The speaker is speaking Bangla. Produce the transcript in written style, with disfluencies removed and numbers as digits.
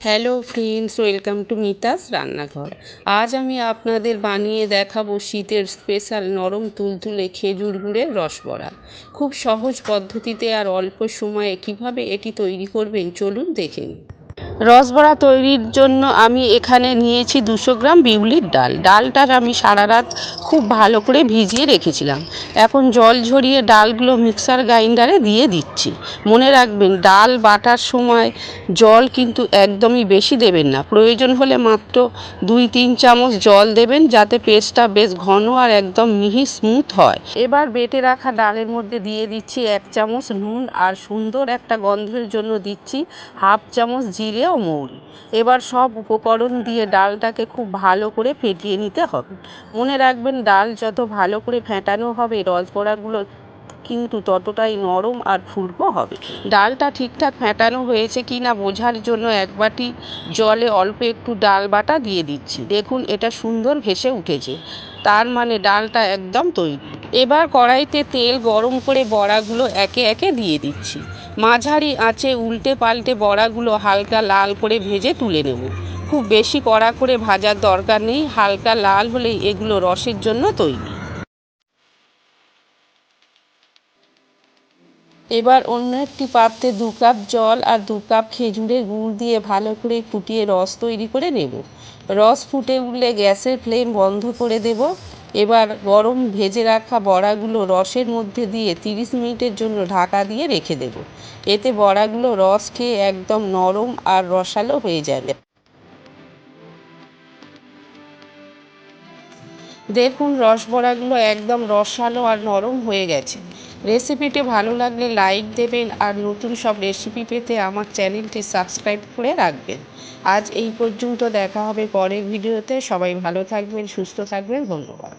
Hello friends, welcome to Mita's রান্নাঘর। আজ আমি আপনাদের বানিয়ে দেখাবো শীতের স্পেশাল নরম তুলতুলে খেজুর গুড়ের রসবড়া। খুব সহজ পদ্ধতিতে আর অল্প সময়ে কিভাবে এটি তৈরি করবেন চলুন দেখে নিন। রসবড়া তৈরির জন্য আমি এখানে নিয়েছি 200 গ্রাম বিউলির ডাল। ডালটার আমি সারা রাত খুব ভালো করে ভিজিয়ে রেখেছিলাম। এখন জল ঝরিয়ে ডালগুলো মিক্সার গ্রাইন্ডারে দিয়ে দিচ্ছি। মনে রাখবেন, ডাল বাটার সময় জল কিন্তু একদমই বেশি দেবেন না। প্রয়োজন হলে মাত্র 2-3 চামচ জল দেবেন, যাতে পেস্টটা বেশ ঘন আর একদম মিহি স্মুথ হয়। এবার বেটে রাখা ডালের মধ্যে দিয়ে দিচ্ছি 1 চামচ নুন, আর সুন্দর একটা গন্ধের জন্য দিচ্ছি হাফ চামচ জিরে ও মৌরি। এবার সব উপকরণ দিয়ে ডালটাকে খুব ভালো করে ফেটিয়ে নিতে হবে। মনে রাখবেন, ডাল যত ভালো করে ফেটানো হবে রসবড়াগুলো কিন্তু ততটাই নরম আর ফুলকো হবে। ডালটা ঠিকঠাক ফেটানো হয়েছে কিনা বোঝার জন্য এক বাটি জলে অল্প একটু ডাল বাটা দিয়ে দিচ্ছি। দেখুন, এটা সুন্দর ভেসে উঠেছে, তার মানে ডালটা একদম তৈরি। এবার কড়াইতে তেল গরম করে বড়াগুলো একে একে দিয়ে দিচ্ছি। মাঝারি আঁচে উল্টে পাল্টে বড়াগুলো হালকা লাল করে ভেজে তুলে নেব। খুব বেশি কড়া করে ভাজার দরকার নেই, হালকা লাল হলেই এগুলো রসের জন্য তৈরি। এবার অন্য একটি পাত্রে 2 কাপ জল আর 2 কাপ খেজুরের গুড় দিয়ে ভালো করে ফুটিয়ে রস তৈরি করে নেব। রস ফুটে উঠলে গ্যাসের ফ্লেম বন্ধ করে দেব। এবার গরম ভেজে রাখা বড়াগুলো রসের মধ্যে দিয়ে 30 মিনিটের জন্য ঢাকা দিয়ে রেখে দেব। এতে বড়াগুলো রস খেয়ে একদম নরম আর রসালো হয়ে যাবে। দেখুন, রসবড়াগুলো একদম রসালো আর নরম হয়ে গেছে। রেসিপিটি ভালো লাগলে লাইক দেবেন, আর নতুন সব রেসিপি পেতে আমার চ্যানেলটি সাবস্ক্রাইব করে রাখবেন। আজ এই পর্যন্ত, দেখা হবে পরের ভিডিওতে। সবাই ভালো থাকবেন, সুস্থ থাকবেন, ধন্যবাদ।